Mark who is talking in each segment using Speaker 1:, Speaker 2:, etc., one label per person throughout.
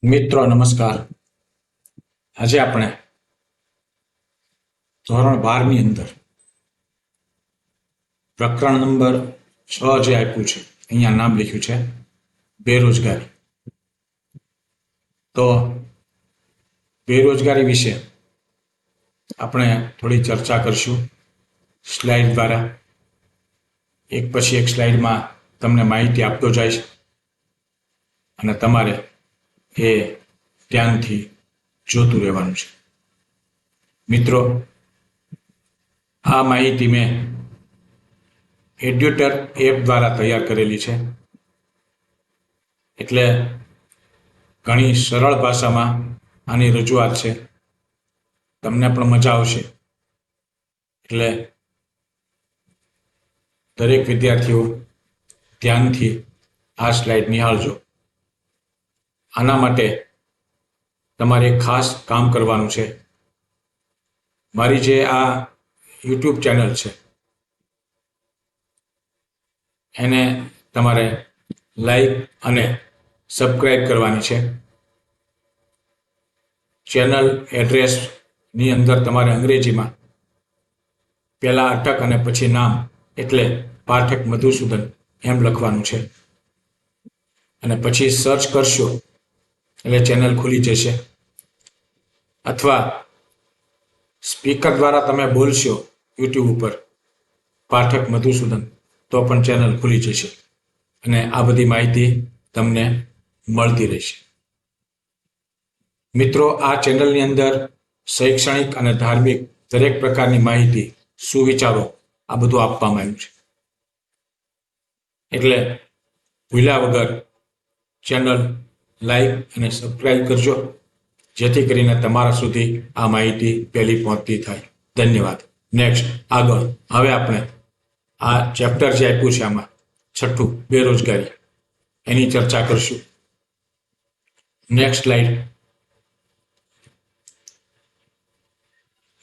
Speaker 1: મિત્રો નમસ્કાર. આજે આપણે ધોરણ 12 ની અંદર પ્રકરણ નંબર 6 જે આપ્યું છે, અહીંયા નામ લખ્યું છે બેરોજગારી. તો બેરોજગારી વિશે આપણે થોડી ચર્ચા કરશું સ્લાઇડ દ્વારા. એક પછી એક સ્લાઇડમાં તમને માહિતી આપતો જઈશ અને તમારે એ ધ્યાનથી જોતું રહેવાનું છે. મિત્રો, આ માહિતી મેં એડ્યુટર એપ દ્વારા તૈયાર કરેલી છે, એટલે ઘણી સરળ ભાષામાં આની રજૂઆત છે. તમને પણ મજા આવશે, એટલે દરેક વિદ્યાર્થીઓ ધ્યાનથી આ સ્લાઇડ નિહાળજો. આના માટે તમારે ખાસ કામ કરવાનું છે. મારી જે આ યુટ્યુબ ચેનલ છે એને તમારે લાઈક અને સબસ્ક્રાઈબ કરવાની છે. ચેનલ એડ્રેસની અંદર તમારે અંગ્રેજીમાં પહેલા અટક અને પછી નામ એટલે પાઠક મધુસૂદન એમ લખવાનું છે, અને પછી સર્ચ કરશો એટલે ચેનલ ખુલી જશે. અથવા સ્પીકર દ્વારા તમે બોલશો યુટ્યુબ ઉપર પાઠક મધુસૂદન તો પણ ચેનલ ખુલી જશે અને આ બધી માહિતી તમને મળતી રહેશે. મિત્રો, આ ચેનલની અંદર શૈક્ષણિક અને ધાર્મિક દરેક પ્રકારની માહિતી, સુવિચારો આ બધું આપવામાં આવ્યું છે. એટલે ભૂલ્યા વગર ચેનલ લાઈક અને સબસ્ક્રાઈબ કરજો, જેથી કરીને તમારા સુધી આ માહિતી પહેલી પહોંચતી થાય. ધન્યવાદ. નેક્સ્ટ, આગળ હવે આપણે આ ચેપ્ટર જે આપ્યું છે આમાં 6, બેરોજગારી, એની ચર્ચા કરશું. Next slide.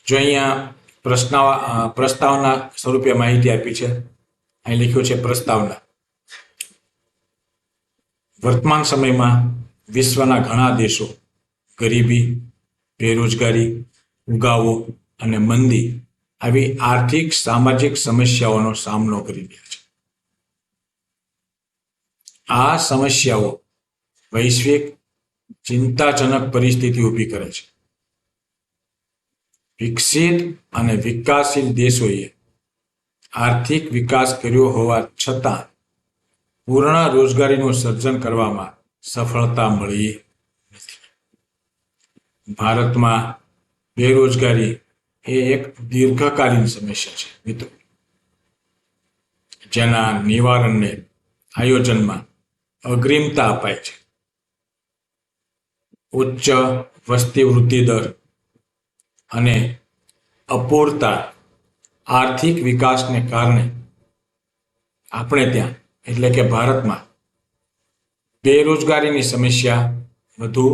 Speaker 1: જો અહીંયા પ્રસ્તાવના સ્વરૂપે માહિતી આપી છે. અહીં લખ્યું છે પ્રસ્તાવના. વર્તમાન સમયમાં વિશ્વના ઘણા દેશો ગરીબી, બેરોજગારી, ફુગાવો અને મંદી આવી આર્થિક સામાજિક સમસ્યાઓનો સામનો કરી રહ્યા છે. આ સમસ્યાઓ વૈશ્વિક ચિંતાજનક પરિસ્થિતિ ઊભી કરે છે. વિકસિત અને વિકાસશીલ દેશોએ આર્થિક વિકાસ કર્યો હોવા છતાં પૂર્ણ રોજગારીનું સર્જન કરવામાં સફળતા મળી નથી. ભારતમાં બેરોજગારી એ એક દીર્ઘકાલીન સમસ્યા છે મિત્રો, જેના નિવારણને આયોજનમાં અગ્રિમતા અપાય છે. ઉચ્ચ વસ્તી વૃદ્ધિ દર અને અપૂરતા આર્થિક વિકાસને કારણે આપણે ત્યાં એટલે કે ભારતમાં બેરોજગારીની સમસ્યા વધુ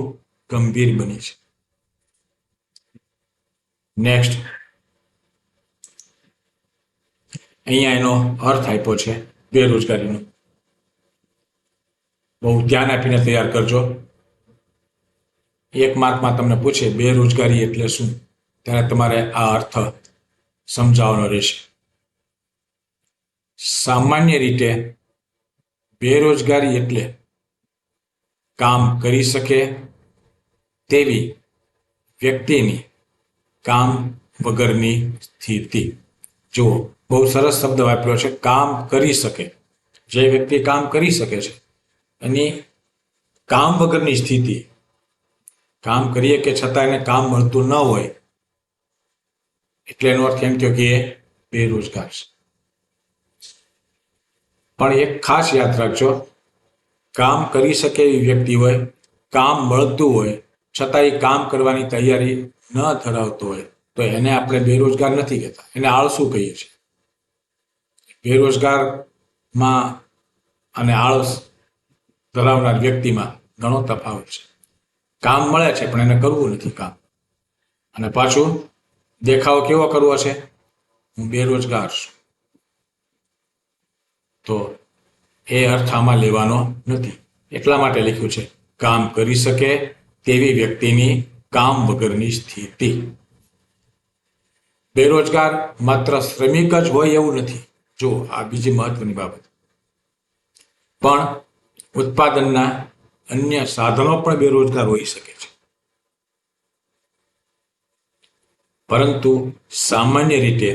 Speaker 1: ગંભીર બની છે. નેક્સ્ટ, અહીંયા એનો અર્થ આપ્યો છે બેરોજગારીનો. બહુ ધ્યાન આપીને તૈયાર કરજો. 1 માર્કમાં તમને પૂછે બેરોજગારી એટલે શું, ત્યારે તમારે આ અર્થ સમજાવવાનો રહેશે. સામાન્ય રીતે બેરોજગારી એટલે કામ કરી શકે તેવી વ્યક્તિની કામ વગરની સ્થિતિ. જુઓ, બહુ સરસ શબ્દ વાપર્યો છે, કામ કરી શકે. જે વ્યક્તિ કામ કરી શકે છે એની કામ વગરની સ્થિતિ. કામ કરીએ કે છતાં એને કામ મળતું ન હોય એટલે એનો અર્થ એમ થયો કે એ બેરોજગાર છે. પણ એક ખાસ યાદ રાખજો, કામ કરી શકે એવી વ્યક્તિ હોય, કામ મળતું હોય છતાં એ કામ કરવાની તૈયારી ન ધરાવતો હોય તો એને આપણે બેરોજગાર નથી કહેતા, એને આળસુ કહીએ છીએ. બેરોજગારમાં અને આળસ ધરાવનાર વ્યક્તિમાં ઘણો તફાવત છે. કામ મળે છે પણ એને કરવું નથી કામ, અને પાછું દેખાવો કેવો કરવો છે, હું બેરોજગાર છું. તો એ અર્થ આમાં લેવાનો નથી. એટલા માટે લખ્યું છે કામ કરી શકે તેવી વ્યક્તિની કામ વગરની સ્થિતિ. બેરોજગાર માત્ર શ્રમિક જ હોય એવું નથી. જો આ બીજી મહત્વની બાબત, પણ ઉત્પાદનના અન્ય સાધનો પણ બેરોજગાર હોઈ શકે છે. પરંતુ સામાન્ય રીતે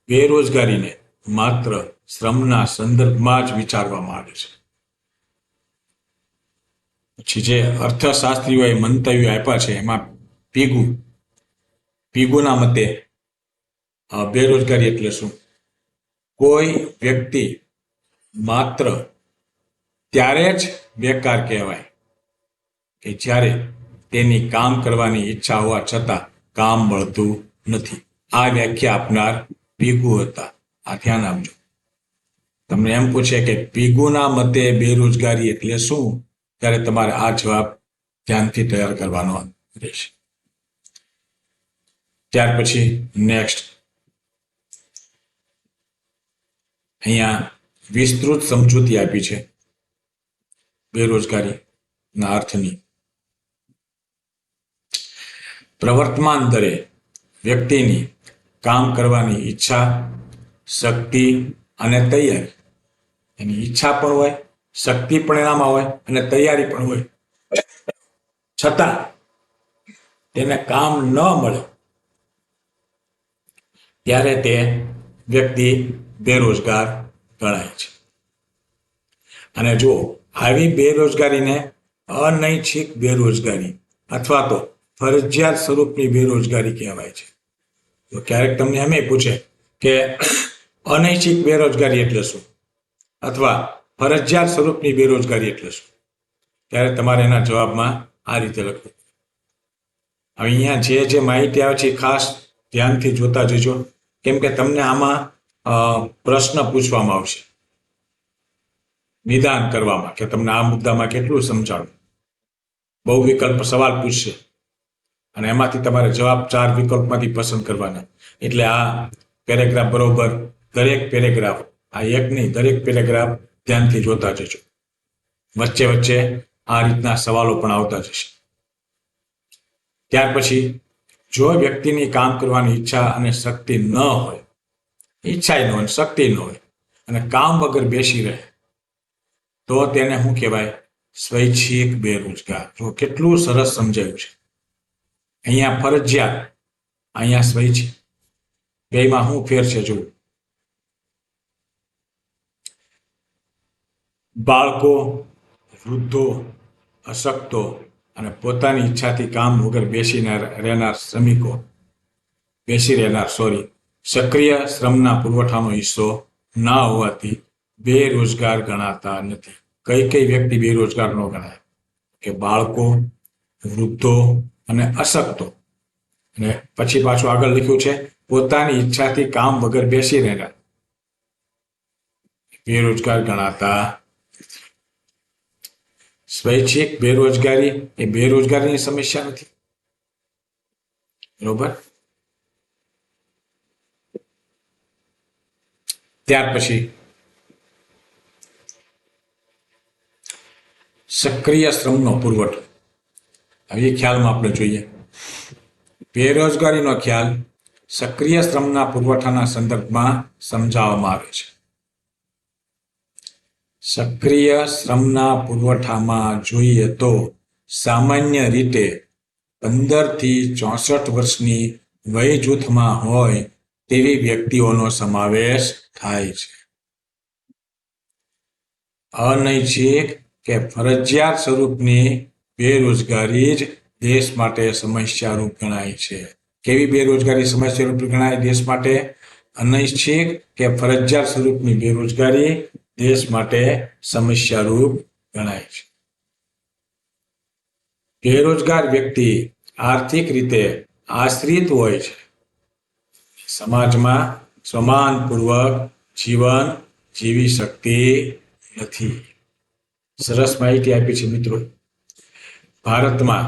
Speaker 1: બેરોજગારીને માત્ર શ્રમના સંદર્ભમાં જ વિચારવામાં આવે છે. પછી જે અર્થશાસ્ત્રીઓએ મંતવ્યો આપ્યા છે એમાં પીગુના મતે બેરોજગારી એટલે શું? કોઈ વ્યક્તિ માત્ર ત્યારે જ બેકાર કહેવાય કે જ્યારે તેની કામ કરવાની ઈચ્છા હોવા છતાં કામ મળતું નથી. આ વ્યાખ્યા આપનાર પીગુ હતા. આ ધ્યાન આપજો. તમને એમ પૂછે કે પીગુના મતે બેરોજગારી એટલે શું, ત્યારે તમારે આ જવાબ ધ્યાનથી તૈયાર કરવાનો રહેશે. ત્યાર પછી નેક્સ્ટ અહીંયા વિસ્તૃત સમજૂતી આપી છે બેરોજગારીના અર્થની. પ્રવર્તમાન દરે વ્યક્તિની કામ કરવાની ઈચ્છા, શક્તિ અને તૈયારી. એની ઈચ્છા પણ હોય, શક્તિ પણ એનામાં હોય અને તૈયારી પણ હોય, છતાં તેને કામ ન મળે ત્યારે તે વ્યક્તિ બેરોજગાર ગણાય છે. અને જો આવી બેરોજગારીને અનૈચ્છિક બેરોજગારી અથવા તો ફરજિયાત સ્વરૂપની બેરોજગારી કહેવાય છે. તો ક્યારેક તમને એમ પૂછે કે અનૈચ્છિક બેરોજગારી એટલે શું અથવા ફરજિયાત સ્વરૂપની બેરોજગારી એટલે શું, ત્યારે તમારે એના જવાબમાં આ રીતે લખવું. અહીંયા જે માહિતી આવે છે ખાસ ધ્યાનથી જોતા જજો, કેમ કે તમને આમાં પ્રશ્ન પૂછવામાં આવશે નિદાન કરવામાં કે તમને આ મુદ્દામાં કેટલું સમજાણું. બહુ વિકલ્પ સવાલ પૂછશે અને એમાંથી તમારે જવાબ 4 વિકલ્પમાંથી પસંદ કરવાના. એટલે આ પેરેગ્રાફ બરોબર દરેક પેરેગ્રાફ, આ એક નહીં દરેક પેરેગ્રાફ ધ્યાનથી જોતા જજો. વચ્ચે વચ્ચે આ રીતના સવાલો પણ આવતા જશે. ત્યાર પછી જો વ્યક્તિની કામ કરવાની ઈચ્છા અને શક્તિ ન હોય, ઈચ્છા ન હોય, શક્તિ ન હોય અને કામ વગર બેસી રહે તો તેને શું કહેવાય? સ્વૈચ્છિક બેરોજગાર. જો કેટલું સરસ સમજાયું છે. અહીંયા ફરજિયાત, અહીંયા સ્વૈચ્છિક, બેમાં શું ફેર છે જુઓ. બાળકો, વૃદ્ધો, અશક્તો અને પોતાની ઈચ્છાથી કામ વગર બેસી રહેનાર સક્રિય શ્રમના પુરવઠાનો હિસ્સો ના હોવાથી બેરોજગાર ગણાતા નથી. કઈ વ્યક્તિ બેરોજગાર ન ગણાય? કે બાળકો, વૃદ્ધો અને અશક્તો. અને પછી પાછું આગળ લખ્યું છે પોતાની ઈચ્છાથી કામ વગર બેસી રહેનાર બેરોજગાર ગણાતા. સ્વૈચ્છિક બેરોજગારી એ બેરોજગારીની સમસ્યા નથી. બરોબર. ત્યાર પછી સક્રિય શ્રમનો પુરવઠો. હવે એ ખ્યાલમાં આપણે જોઈએ. બેરોજગારીનો ખ્યાલ સક્રિય શ્રમના પુરવઠાના સંદર્ભમાં સમજાવવામાં આવે છે. સક્રિય શ્રમના પુરવઠામાં જોઈએ તો સામાન્ય રીતે 15 થી 64 વર્ષની વય જૂથમાં હોય તેવી વ્યક્તિઓનો સમાવેશ થાય છે. અનૈચ્છિક કે ફરજિયાત સ્વરૂપની બેરોજગારી જ દેશ માટે સમસ્યારૂપ ગણાય છે. કેવી બેરોજગારી સમસ્યારૂપ ગણાય દેશ માટે? અનૈચ્છિક કે ફરજિયાત સ્વરૂપની બેરોજગારી દેશ માટે સમસ્યારૂપ ગણાય છે. બેરોજગાર વ્યક્તિ આર્થિક રીતે આશ્રિત હોય છે. સમાજમાં સન્માનપૂર્વક જીવન જીવી શકતી નથી. સરસ માહિતી આપી છે મિત્રો. ભારતમાં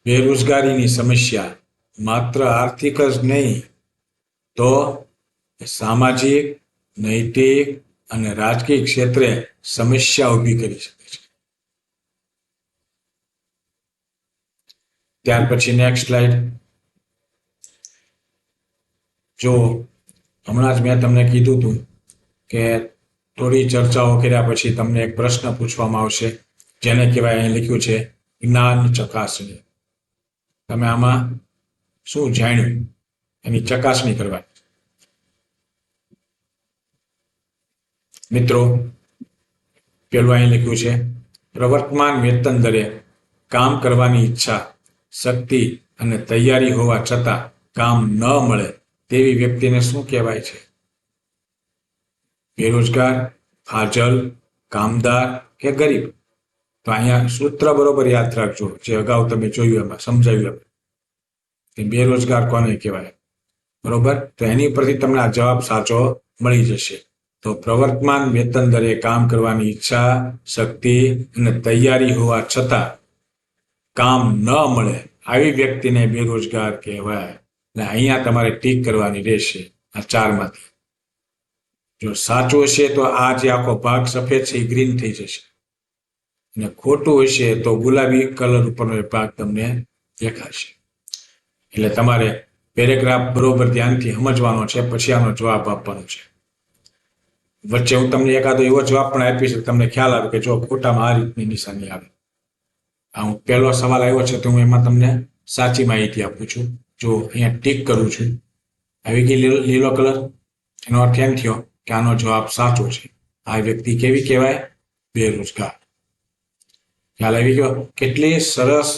Speaker 1: બેરોજગારીની સમસ્યા માત્ર આર્થિક જ નહીં તો સામાજિક, નૈતિક અને રાજકીય ક્ષેત્રે સમસ્યા ઊભી કરી શકે છે. ત્યાર પછી નેક્સ્ટ સ્લાઇડ. જો હમણાં જ મેં તમને કીધું હતું કે થોડી ચર્ચાઓ કર્યા પછી તમને એક પ્રશ્ન પૂછવામાં આવશે, જેને કહેવાય અહીં લખ્યું છે જ્ઞાન ચકાસણી. તમે આમાં શું જાણ્યું એની ચકાસણી કરવા. મિત્રો, પેલું અહીં લખ્યું છે પ્રવર્તમાન વેતન દરે કામ કરવાની ઈચ્છા, શક્તિ અને તૈયારી હોવા છતાં કામ ન મળે તેવી વ્યક્તિને શું કહેવાય છે? બેરોજગાર, ફાજલ, કામદાર કે ગરીબ? તો અહીંયા સૂત્ર બરોબર યાદ રાખજો, જે અગાઉ તમે જોયું એમાં સમજાવ્યું કે બેરોજગાર કોને કહેવાય. બરોબર, તો એની પરથી તમને આ જવાબ સાચો મળી જશે. તો પ્રવર્તમાન વેતન દરે કામ કરવાની ઈચ્છા, શક્તિ અને તૈયારી હોવા છતાં કામ ન મળે આવી વ્યક્તિને બેરોજગાર કહેવાય. એટલે અહીંયા તમારે ટીક કરવાની રહેશે આ ચારમાંથી. જો સાચું હશે તો આ જે આખો ભાગ સફેદ છે એ ગ્રીન થઈ જશે, અને ખોટું હશે તો ગુલાબી કલર ઉપરનો ભાગ તમને દેખાશે. એટલે તમારે પેરેગ્રાફ બરોબર ધ્યાનથી સમજવાનો છે, પછી આનો જવાબ આપવાનો છે. વચ્ચે હું તમને એકાદો એવો જવાબ પણ આપીશ તમને ખ્યાલ આવે કે જો ખોટામાં આ રીતની નિશાની આવે. હું પહેલો સવાલ આવ્યો છે તો હું એમાં તમને સાચી માહિતી આપું છું. જો અહીંયા ટીક કરું છું, આવી ગઈ લીલો કલર, એનો અર્થ એમ થયો કે આનો જવાબ સાચો છે. આ વ્યક્તિ કેવી કહેવાય? બેરોજગાર. ખ્યાલ આવી ગયો? કેટલી સરસ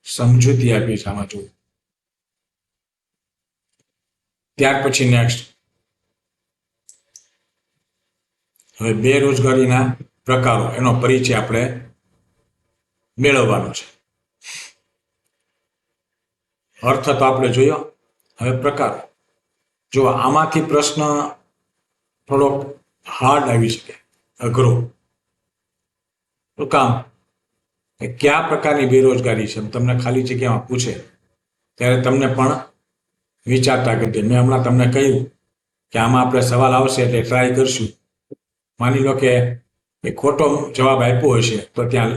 Speaker 1: સમજૂતી આપી છે આમાં. જુઓ, ત્યાર પછી નેક્સ્ટ. હવે બેરોજગારીના પ્રકારો, એનો પરિચય આપણે મેળવવાનો છે. અર્થ તો આપણે જોયો, હવે પ્રકારો. જો આમાંથી પ્રશ્ન થોડોક હાર્ડ આવી શકે, અઘરો. શું કામ? કયા પ્રકારની બેરોજગારી છે તમને ખાલી જગ્યામાં પૂછે ત્યારે તમને પણ વિચારતા કરી દે. મેં હમણાં તમને કહ્યું કે આમાં આપણે સવાલ આવશે એટલે ટ્રાય કરશું. માની લો કે ખોટો જવાબ આપ્યો હશે તો ત્યાં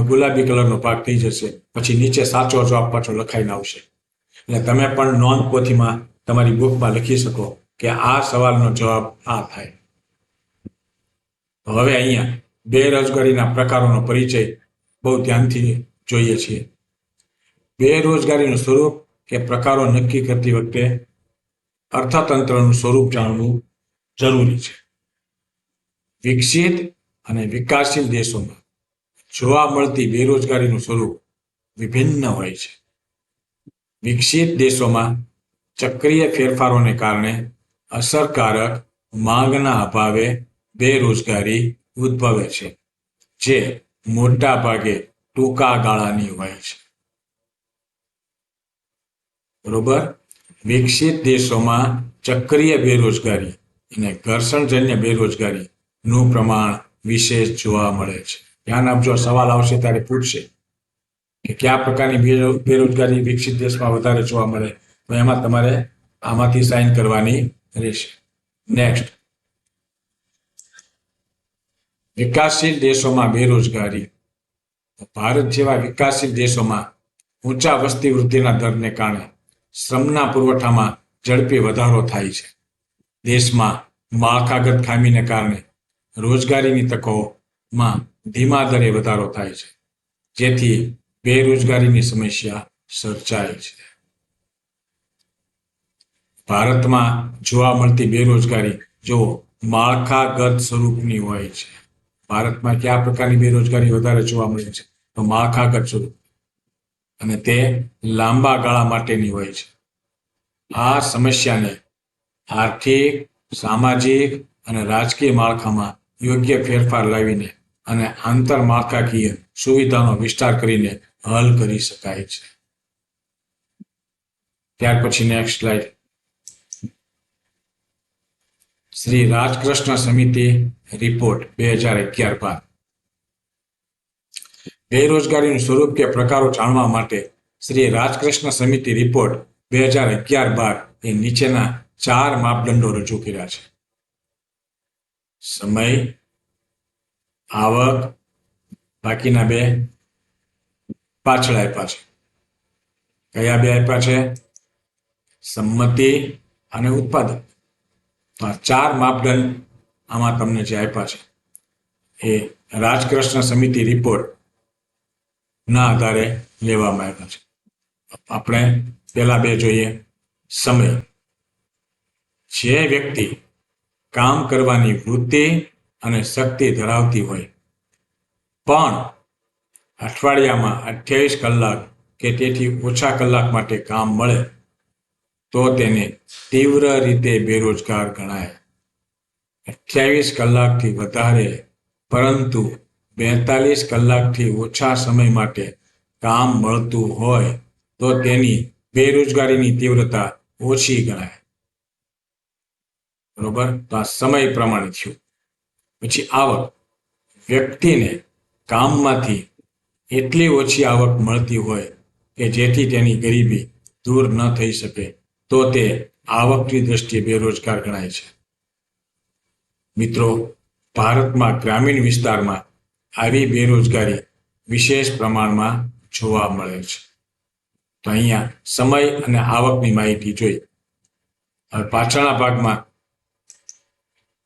Speaker 1: ગુલાબી કલરનો ભાગ થઈ જશે, પછી નીચે સાચો જવાબ પાછો લખાઈને આવશે. એટલે તમે પણ નોંધ પોથીમાં તમારી બુકમાં લખી શકો કે આ સવાલનો જવાબ આ થાય. હવે અહીંયા બેરોજગારીના પ્રકારોનો પરિચય બહુ ધ્યાનથી જોઈએ છીએ. બેરોજગારીનું સ્વરૂપ કે પ્રકારો નક્કી કરતી વખતે અર્થતંત્રનું સ્વરૂપ જાણવું જરૂરી છે. વિકસિત અને વિકાસશીલ દેશોમાં જોવા મળતી બેરોજગારીનું સ્વરૂપ વિભિન્ન હોય છે. વિકસિત દેશોમાં ચક્રીય ફેરફારોને કારણે અસરકારક માંગના અભાવે બેરોજગારી ઉદ્ભવે છે, જે મોટા ભાગે ટૂંકા ગાળાની હોય છે. બરોબર? વિકસિત દેશોમાં ચક્રીય બેરોજગારી અને ઘર્ષણજન્ય બેરોજગારીનું પ્રમાણ વિશેષ જોવા મળે છે. ધ્યાન આપજો, સવાલ આવશે ત્યારે પૂછશે કે કયા પ્રકારની બેરોજગારી વિકસિત દેશમાં વધારે જોવા મળે, તો એમાં તમારે આમાંથી સાઇન કરવાની રહેશે. નેક્સ્ટ, વિકાસશીલ દેશોમાં બેરોજગારી. ભારત જેવા વિકાસશીલ દેશોમાં ઊંચા વસ્તી વૃદ્ધિના દરને કારણે શ્રમના પુરવઠામાં ઝડપી વધારો થાય છે. દેશમાં માળખાગત ખામીને કારણે રોજગારીની તકોમાં ધીમા દરે વધારો થાય છે, જેથી બેરોજગારીની સમસ્યા સર્જાય છે. ભારતમાં જોવા મળતી બેરોજગારી જો માળખાગત સ્વરૂપની હોય છે. ભારતમાં કયા પ્રકારની બેરોજગારી વધારે જોવા મળે છે? તો માળખાગત સ્વરૂપ, અને તે લાંબા ગાળા માટેની હોય છે. આ સમસ્યાને આર્થિક, સામાજિક અને રાજકીય માળખામાં યોગ્ય ફેરફાર લાવીને અને આંતરમાળખાકીય સુવિધાનો વિસ્તાર કરીને હલ કરી શકાય છે. ત્યાર પછી નેક્સ્ટ સ્લાઇડ. શ્રી રાજકૃષ્ણ સમિતિ રિપોર્ટ 2011-12. બેરોજગારીનું સ્વરૂપ કે પ્રકારો જાણવા માટે શ્રી રાજકૃષ્ણ સમિતિ રિપોર્ટ 2011-12 એ નીચેના 4 માપદંડો રજૂ કર્યા છે. સમય, આવક, બાકીના 2 પાછળ આપ્યા છે. કયા બે આપ્યા છે? સંમતિ અને ઉત્પાદક. તો આ 4 માપદંડ આમાં તમને જે આપ્યા છે એ રાજકૃષ્ણ સમિતિ રિપોર્ટ ના આધારે લેવામાં આવ્યા છે. આપણે પહેલા બે જોઈએ. સમય. જે વ્યક્તિ કામ કરવાની વૃત્તિ અને શક્તિ ધરાવતી હોય પણ અઠવાડિયામાં 28 કલાક કે તેથી ઓછા કલાક માટે કામ મળે તો તેને તીવ્ર રીતે બેરોજગાર ગણાય. 28 કલાકથી વધારે પરંતુ 42 કલાકથી ઓછા સમય માટે કામ મળતું હોય તો તેની બેરોજગારીની તીવ્રતા ઓછી ગણાય. બરોબર? તો આ સમય પ્રમાણે થયું. પછી આવક. વ્યક્તિને કામમાંથી એટલી ઓછી આવક મળતી હોય કે જેથી તેની ગરીબી દૂર ન થઈ શકે તો તે આવકની દ્રષ્ટિએ બેરોજગાર ગણાય છે. મિત્રો, ભારતમાં ગ્રામીણ વિસ્તારમાં આવી બેરોજગારી વિશેષ પ્રમાણમાં જોવા મળે છે. તો અહીંયા સમય અને આવકની માહિતી જોઈ. હવે પાછળના ભાગમાં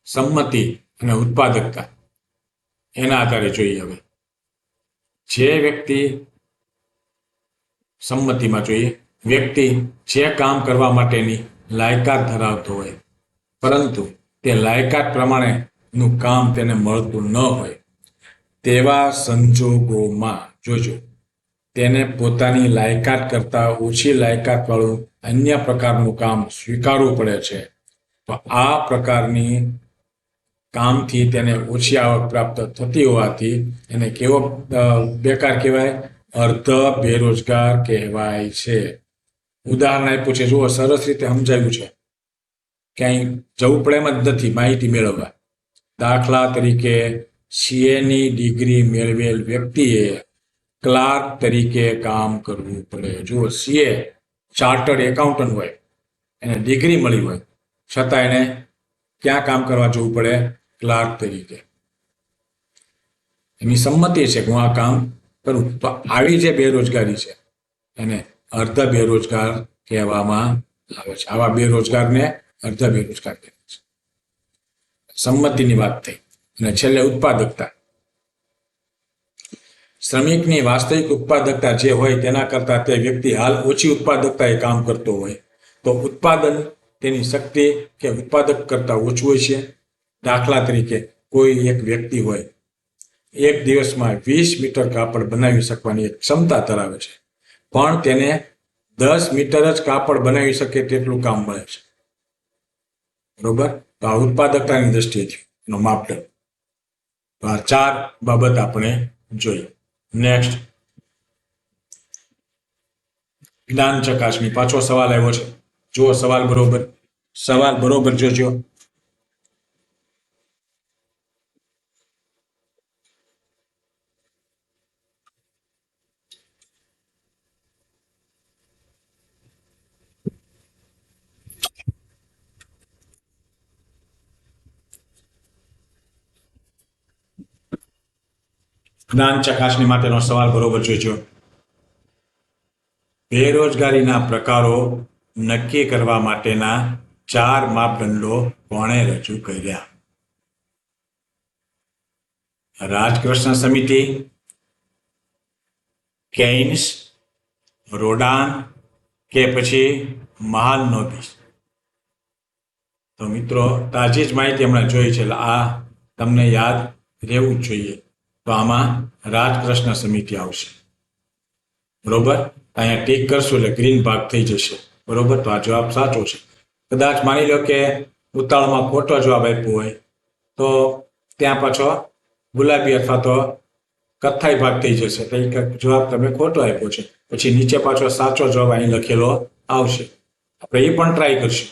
Speaker 1: સંમતિ અને ઉત્પાદકતા એના આધારે જોઈએ. હવે જે વ્યક્તિ સંમતિમાં જોઈએ, વ્યક્તિ જે કામ કરવા માટેની લાયકાત ધરાવતો હોય પરંતુ તે લાયકાત પ્રમાણેનું કામ તેને મળતું ન હોય તેવા સંજોગોમાં જોજો તેને પોતાની લાયકાત કરતાં ઓછી લાયકાતવાળું અન્ય પ્રકારનું કામ સ્વીકારવું પડે છે. તો આ પ્રકારની કામથી તેને ઓછી આવક પ્રાપ્ત થતી હોવાથી એને કેવો બેકાર કહેવાય? અર્ધ બેરોજગાર કહેવાય છે. ઉદાહરણ આપ્યું છે, જુઓ, સરસ રીતે સમજાવ્યું છે. ક્યાંય જવું પડે એમ જ નથી માહિતી મેળવવા. દાખલા તરીકે CA ની ડિગ્રી મેળવેલ વ્યક્તિએ ક્લાર્ક તરીકે કામ કરવું પડે. જુઓ, CA ચાર્ટર્ડ એકાઉન્ટન્ટ હોય, એને ડિગ્રી મળી હોય છતાં એને ક્યાં કામ કરવા જવું પડે? ક્લાર્ક તરીકે. એની સંમતિ છે કે હું આ કામ કરું. તો આવી જે બેરોજગારી છે એને અર્ધ બેરોજગાર કહેવામાં આવે છે. આવા બેરોજગારને અર્ધ બેરોજગાર કહેવાય છે. સંમતિની વાત થઈ. અને છેલ્લે ઉત્પાદકતા. શ્રમિકની વાસ્તવિક ઉત્પાદકતા જે હોય તેના કરતાં તે વ્યક્તિ હાલ ઓછી ઉત્પાદકતાએ કામ કરતો હોય તો ઉત્પાદન તેની શક્તિ કે ઉત્પાદક કરતાં ઓછું હોય છે. દાખલા તરીકે કોઈ એક વ્યક્તિ હોય, એક દિવસમાં 20 મીટર કાપડ બનાવી શકવાની એક ક્ષમતા ધરાવે છે પણ તેને 10 મીટર જ કાપડ બનાવી શકે તેટલું કામ મળે છે. બરોબર? તો આ ઉત્પાદકતાની દ્રષ્ટિએ એનો માપદંડ. તો આ 4 બાબત આપણે જોઈએ. નેક્સ્ટ, જ્ઞાન ચકાસણી. પાછો સવાલ આવ્યો છે. જુઓ સવાલ બરોબર જોજો. જ્ઞાન ચકાસણી માટેનો સવાલ બરોબર જોઈજો. બેરોજગારીના પ્રકારો નક્કી કરવા માટેના 4 માપદંડો કોણે રજૂ કર્યા? રાજકૃષ્ણ સમિતિ, કેઇન્સ, રોડાન કે પછી મહાલનોબિસ? તો મિત્રો, તાજી જ માહિતી હમણાં જોઈ છે એટલે આ તમને યાદ રહેવું જ જોઈએ. તો આમાં રાજકૃષ્ણ સમિતિ આવશે. બરોબર? અહીંયા ટીક કરશું એટલે ગ્રીન ભાગ થઈ જશે. બરોબર? તો આ જવાબ સાચો છે. કદાચ માની લો કે ઉતાવળમાં ખોટો જવાબ આપ્યો હોય તો ત્યાં પાછો ગુલાબી અથવા તો કથ્થાઈ ભાગ થઈ જશે. તો જવાબ તમે ખોટો આપ્યો છે, પછી નીચે પાછો સાચો જવાબ અહીં લખેલો આવશે. આપણે એ પણ ટ્રાય કરશું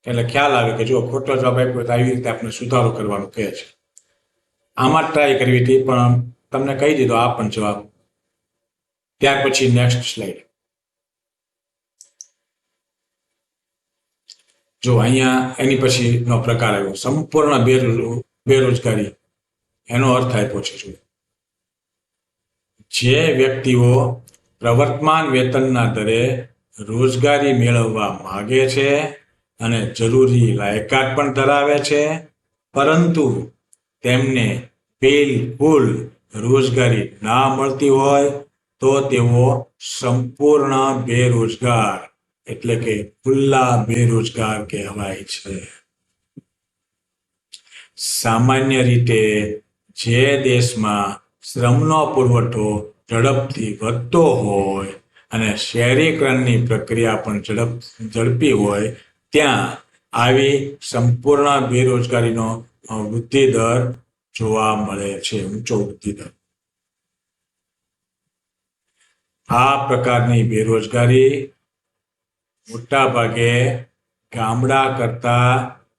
Speaker 1: એટલે ખ્યાલ આવે કે જો ખોટો જવાબ આપ્યો તો આવી રીતે આપણે સુધારો કરવાનો કહે છે. આમાં ટ્રાય કરવી હતી પણ તમને કહી દીધો આ પણ જવાબ. ત્યાર પછી નેક્સ્ટ સ્લાઇડ. જો અહીંયા એની પછીનો પ્રકાર આવ્યો સંપૂર્ણ બેરોજગારી. એનો અર્થ આપ્યો છે. જો જે વ્યક્તિઓ પ્રવર્તમાન વેતનના દરે રોજગારી મેળવવા માંગે છે અને જરૂરી લાયકાત પણ ધરાવે છે, પરંતુ તેમને બિલકુલ રોજગારી ના મળતી હોય તો તેઓ સંપૂર્ણ બેરોજગાર એટલે કે ખુલ્લા બેરોજગાર કહેવાય છે. સામાન્ય રીતે જે દેશમાં શ્રમનો પુરવઠો ઝડપથી વધતો હોય અને શહેરીકરણની પ્રક્રિયા પણ ઝડપી હોય ત્યાં આવી સંપૂર્ણ બેરોજગારીનો વૃદ્ધિ દર જોવા મળે છે, ઊંચો વૃદ્ધિ દર. આ પ્રકારની બેરોજગારી મોટા ભાગે ગામડા કરતા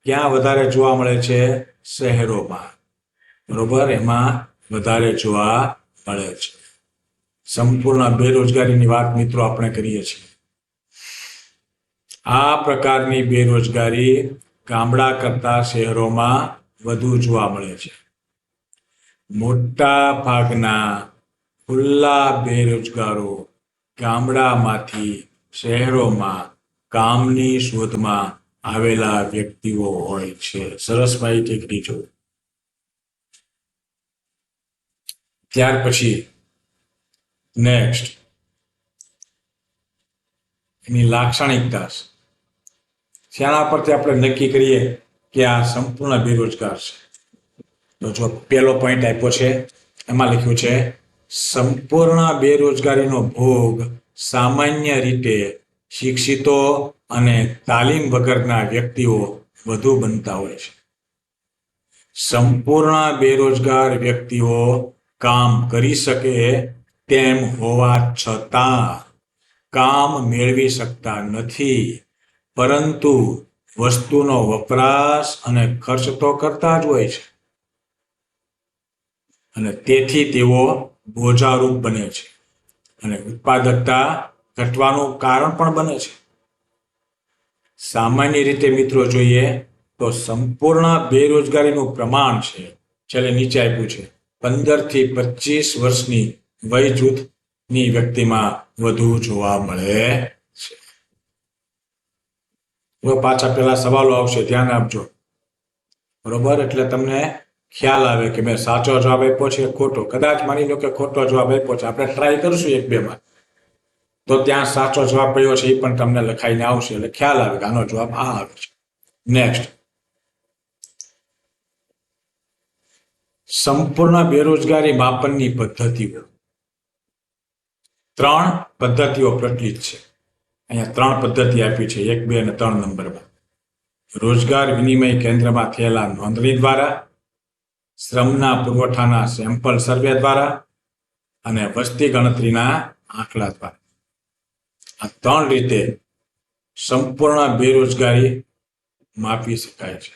Speaker 1: ક્યાં વધારે જોવા મળે છે? શહેરોમાં. બરોબર, એમાં વધારે જોવા મળે છે. સંપૂર્ણ બેરોજગારીની વાત મિત્રો આપણે કરીએ છીએ. આ પ્રકારની બેરોજગારી ગામડા કરતા શહેરોમાં વધુ જોવા મળે છે. મોટા ભાગના ખુલ્લા બેરોજગારો ગામડામાંથી શહેરોમાં કામની શોધમાં આવેલા વ્યક્તિઓ હોય છે. સરસ માહિતી કરી જો. ત્યાર પછી નેક્સ્ટ એની લાક્ષણિકતા. શાના પરથી આપણે નક્કી કરીએ કે આ સંપૂર્ણ બેરોજગાર છે? તો જો પહેલો પોઈન્ટ આપ્યો છે, એમાં લખ્યું છે સંપૂર્ણ બેરોજગારીનો ભોગ સામાન્ય રીતે શિક્ષિતો અને તાલીમ વગરના વ્યક્તિઓ વધુ બનતા હોય છે. સંપૂર્ણ બેરોજગાર વ્યક્તિઓ કામ કરી શકે તેમ હોવા છતાં કામ મેળવી શકતા નથી, પરંતુ વસ્તુનો વપરાશ અને ખર્ચ તો કરતા જ હોય છે અને તેથી તેઓ બોજારૂપ બને છે અને ઉત્પાદકતા ઘટવાનું કારણ પણ બને છે. સામાન્ય રીતે મિત્રો જોઈએ તો સંપૂર્ણ બેરોજગારીનું પ્રમાણ છે, છેલ્લે નીચે આપ્યું છે, 15 થી 25 વર્ષની વય જૂથની વ્યક્તિમાં વધુ જોવા મળે છે. પાછા પેલા સવાલો આવશે, ધ્યાન આપજો. બરોબર, એટલે તમને ખ્યાલ આવે કે મેં સાચો જવાબ આપ્યો છે ખોટો. કદાચ માની લો કે ખોટો જવાબ આપ્યો છે, આપણે ટ્રાય કરશું 1-2 માં, તો ત્યાં સાચો જવાબ કયો છે એ પણ તમને લખાઈને આવશે, એટલે ખ્યાલ આવે કે આનો જવાબ આ આવે છે. નેક્સ્ટ, સંપૂર્ણ બેરોજગારી માપનની પદ્ધતિઓ. 3 પદ્ધતિઓ પ્રચલિત છે. અહીંયા 3 પદ્ધતિ આપી છે, 1, 2 અને 3 નંબરમાં. રોજગાર વિનિમય કેન્દ્રમાં થયેલા નોંધણી દ્વારા, શ્રમના પુરવઠાના સેમ્પલ સર્વે દ્વારા અને વસ્તી ગણતરીના આંકડા દ્વારા. આ 3 રીતે સંપૂર્ણ બેરોજગારી માપી શકાય છે.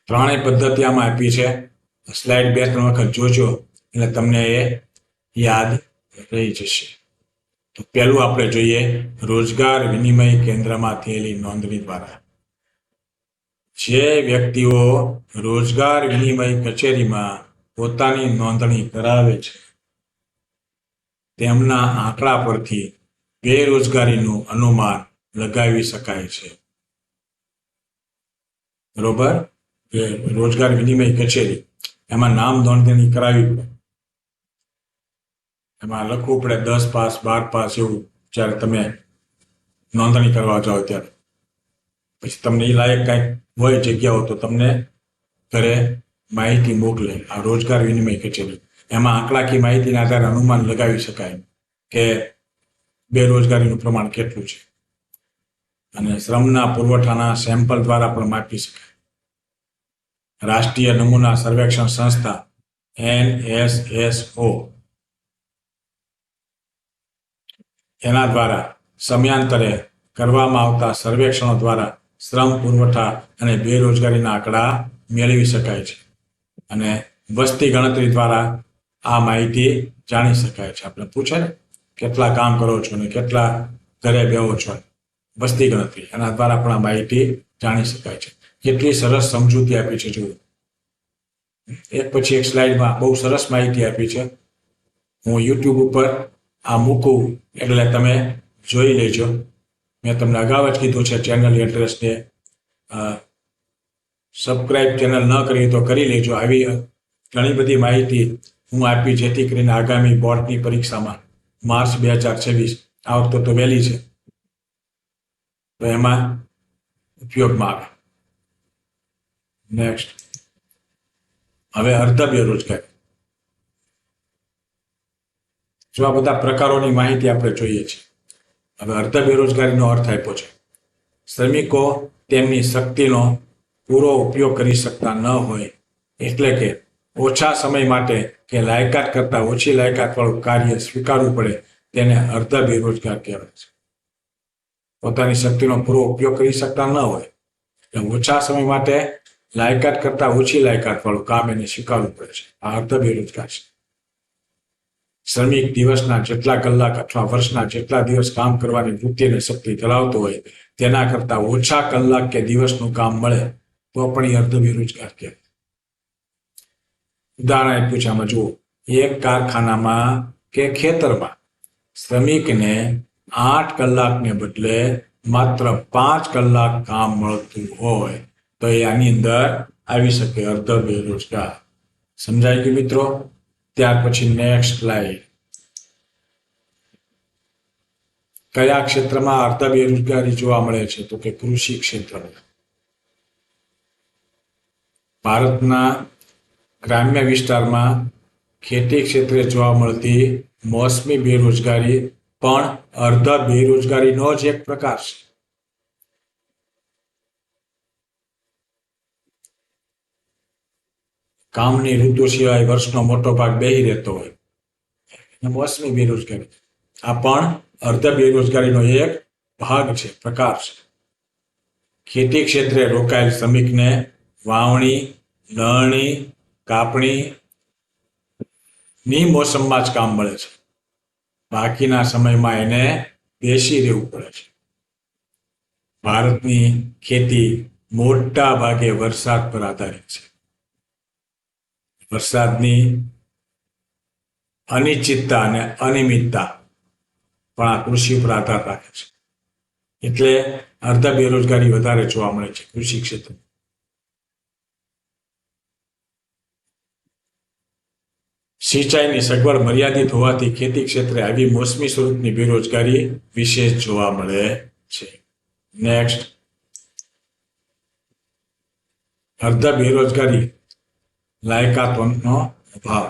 Speaker 1: 3 પદ્ધતિ આમાં આપી છે. સ્લાઇડ 2-3 વખત જોજો એટલે તમને એ યાદ રહી જશે. તો પહેલું આપણે જોઈએ રોજગાર વિનિમય કેન્દ્રમાં થયેલી નોંધણી દ્વારા. જે વ્યક્તિઓ રોજગાર વિનિમય કચેરીમાં પોતાની નોંધણી કરાવે છે તેમના આંકડા પરથી બેરોજગારીનું અનુમાન લગાવી શકાય છે. બરોબર, રોજગાર વિનિમય કચેરી એમાં નામ નોંધણી કરાવી પડે, એમાં લખવું પડે 10 પાસ 12 પાસ એવું. જ્યારે તમે નોંધણી કરવા જાઓ ત્યારે પછી તમને એ લાયક કાંઈક હોય જગ્યાઓ તો તમને ઘરે માહિતી મોકલે આ રોજગાર વિનિમય કચેરી. એમાં આંકડાકીય માહિતીના આધારે અનુમાન લગાવી શકાય કે બેરોજગારીનું પ્રમાણ કેટલું છે અને શ્રમના પુરવઠાના સેમ્પલ દ્વારા પણ માપી શકાય. રાષ્ટ્રીય નમૂના સર્વેક્ષણ સંસ્થા NSSO એના દ્વારા સમયાંતરે કરવામાં આવતા સર્વેક્ષણો દ્વારા શ્રમ પુરવઠા અને બેરોજગારીના આંકડા મેળવી શકાય છે અને વસ્તી ગણતરી દ્વારા આ માહિતી જાણી શકાય છે. આપણે પૂછે ને કેટલા કામ કરો છો ને કેટલા ઘરે બેહો છો, વસ્તી ગણતરી એના દ્વારા પણ આ માહિતી જાણી શકાય છે. કેટલી સરસ સમજૂતી આપી છે જુઓ, એક પછી એક સ્લાઇડમાં બહુ સરસ માહિતી આપી છે. હું યુટ્યુબ ઉપર આ મૂકું એટલે તમે જોઈ લેજો. મેં તમને અગાઉ જ કીધું છે ચેનલ એડ્રેસને સબસ્ક્રાઇબ ચેનલ ન કરી તો કરી લેજો. આવી ઘણી બધી માહિતી હું આપી જેથી કરીને આગામી બોર્ડની પરીક્ષામાં માર્ચ 2026 આ વખતે તો વહેલી છે તો એમાં ઉપયોગમાં આવે. નેક્સ્ટ, હવે અર્ધ બેરોજગારી. જો આ બધા પ્રકારોની માહિતી આપણે જોઈએ છીએ. હવે અર્ધ બેરોજગારીનો અર્થ આપ્યો છે શ્રમિકો તેમની શક્તિનો પૂરો ઉપયોગ કરી શકતા ન હોય, એટલે કે ઓછા સમય માટે કે લાયકાત કરતાં ઓછી લાયકાતવાળું કાર્ય સ્વીકારવું પડે તેને અર્ધ બેરોજગાર કહેવાય છે. પોતાની શક્તિનો પૂરો ઉપયોગ કરી શકતા ન હોય એટલે ઓછા સમય માટે લાયકાત કરતાં ઓછી લાયકાતવાળું કામ એને સ્વીકારવું પડે છે. આ અર્ધ બેરોજગાર છે. શ્રમિક દિવસના જેટલા કલાક અથવા વર્ષના જેટલા દિવસ કામ કરવાની વૃત્તિ અને શક્તિ ધરાવતો હોય તેના કરતાં ઓછા કલાક કે દિવસનું કામ મળે તો પણ એ અર્ધ બેરોજગાર કહેવાય. ઉદાહરણ આપ્યું છે આમાં જુઓ, એક કારખાનામાં કે ખેતરમાં શ્રમિકને 8 કલાકને બદલે માત્ર 5 કલાક કામ મળતું હોય તો એ આની અંદર આવી શકે, અર્ધ બેરોજગાર. સમજાય ગયું મિત્રો? ત્યાર પછી નેક્સ્ટ સ્લાઇડ. કયા ક્ષેત્રમાં અર્ધ બેરોજગારી જોવા મળે છે? તો કે કૃષિ ક્ષેત્રમાં. ભારતના ગ્રામ્ય વિસ્તારમાં ખેતી ક્ષેત્રે જોવા મળતી મોસમી બેરોજગારી પણ અર્ધ બેરોજગારીનો જ એક પ્રકાર છે. કામની ઋતુ સિવાય વર્ષનો મોટો ભાગ બેહી રહેતો હોય મોસમી બેરોજગારી. આ પણ અર્ધ બેરોજગારીનો એક ભાગ છે, પ્રકાર છે. ખેતી ક્ષેત્રે રોકાયેલ શ્રમિકને વાવણી, લણણી, કાપણી ની મોસમમાં જ કામ મળે છે. બાકીના સમયમાં એને બેસી રહેવું પડે છે. ભારતની ખેતી મોટા ભાગે વરસાદ પર આધારિત છે. વરસાદની અનિશ્ચિતતા અને અનિયમિતતા પણ આ કૃષિ ઉપર આધાર રાખે છે. એટલે અર્ધ બેરોજગારી વધારે જોવા મળે છે કૃષિ ક્ષેત્રે. સિંચાઈની સગવડ મર્યાદિત હોવાથી ખેતી ક્ષેત્રે આવી મોસમી સ્વરૂપની બેરોજગારી વિશેષ જોવા મળે છે. નેક્સ્ટ, અર્ધ બેરોજગારી લાયકાતનો અભાવ.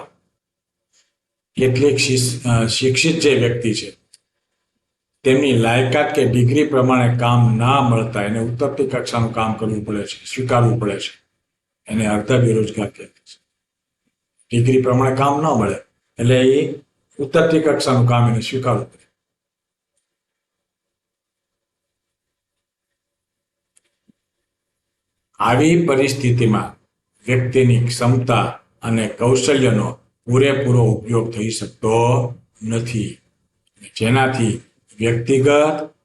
Speaker 1: કેટલીક શિક્ષિત જે વ્યક્તિ છે તેમની લાયકાત કે ડિગ્રી પ્રમાણે કામ ના મળતા એને ઉતરતી કક્ષાનું કામ કરવું પડે છે, સ્વીકારવું પડે છે. એને અર્ધ બેરોજગાર કહેવાય છે. ડિગ્રી પ્રમાણે કામ ન મળે એટલે એ ઉતરતી કક્ષાનું કામ એને સ્વીકારવું પડે. આવી પરિસ્થિતિમાં વ્યક્તિની ક્ષમતા અને કૌશલ્યનો પૂરેપૂરો ઉપયોગ થઈ શકતો નથી, જેનાથી વ્યક્તિગત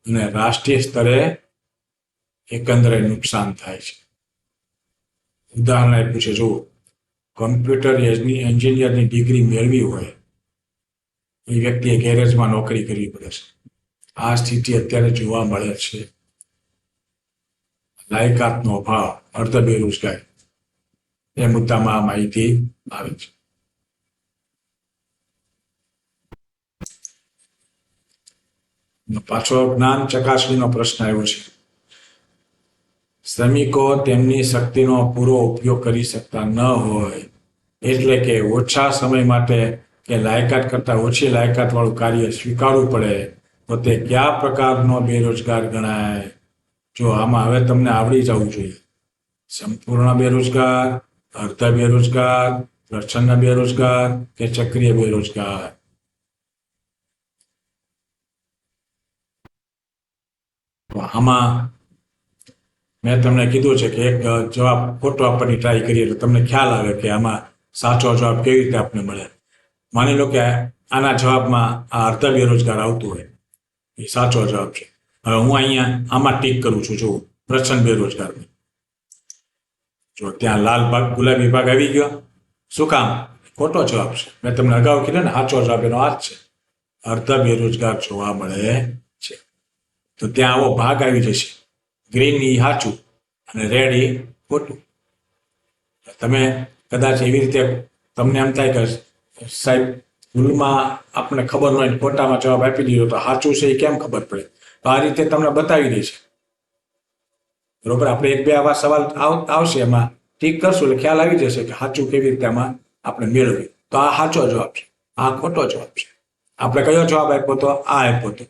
Speaker 1: અને રાષ્ટ્રીય સ્તરે એકંદરે નુકસાન થાય છે. ઉદાહરણ આપ્યું છે જુઓ, કમ્પ્યુટર એન્જિનિયરની ડિગ્રી મેળવી હોય એ વ્યક્તિએ ગેરેજમાં નોકરી કરવી પડે છે. આ સ્થિતિ અત્યારે જોવા મળે છે. લાયકાતનો અભાવ, અર્ધ બેરોજગારી, એ મુદ્દામાં આ માહિતી આવે છે. પાછો જ્ઞાન ચકાસણીનો પ્રશ્ન આવ્યો છે. શ્રમિકો તેમની શક્તિનો પૂરો ઉપયોગ કરી શકતા ન હોય, એટલે કે ઓછા સમય માટે કે લાયકાત કરતાં ઓછી લાયકાત વાળું કાર્ય સ્વીકારવું પડે તો તે કયા પ્રકારનો બેરોજગાર ગણાય? જો આમાં હવે તમને આવડી જવું જોઈએ. સંપૂર્ણ બેરોજગાર, અર્ધ બેરોજગાર, પ્રચ્છન્ન બેરોજગાર કે ચક્રીય બેરોજગાર? આમાં મેં તમને કીધું છે કે એક જવાબ ખોટો આપવાની ટ્રાય કરીએ તો તમને ખ્યાલ આવે કે આમાં સાચો જવાબ કેવી રીતે આપને મળે. માની લો કે આના જવાબમાં આ અર્ધ બેરોજગાર આવતું હોય, એ સાચો જવાબ છે. હવે હું અહીંયા આમાં ટીક કરું છું, જો પ્રચ્છન્ન બેરોજગાર. જો ત્યાં લાલ ભાગ, ગુલાબી ભાગ આવી ગયો. શું કામ? ખોટો જવાબ છે. મેં તમને અગાઉ કીધું ને, સાચો જવાબ એનો આ જ છે. અર્ધ બેરોજગાર જોવા મળે છે. તો ત્યાં આવો ભાગ આવી જશે. ગ્રીન ઈ સાચું અને રેડ ઈ ખોટું. તમે કદાચ એવી રીતે તમને એમ થાય કે સાહેબ ભૂલમાં આપણે ખબર હોય ને ખોટામાં જવાબ આપી દીધો તો સાચું છે એ કેમ ખબર પડે? તો આ રીતે તમને બતાવી દે છે. બરોબર, આપણે એક બે આવા સવાલ આવશે, એમાં ઠીક કરશું એટલે ખ્યાલ આવી જશે કે સાચું કેવી રીતે આમાં આપણે મેળવીએ. તો આ સાચો જવાબ છે, આ ખોટો જવાબ છે. આપણે કયો જવાબ આપ્યો તો? આ આપ્યો હતો,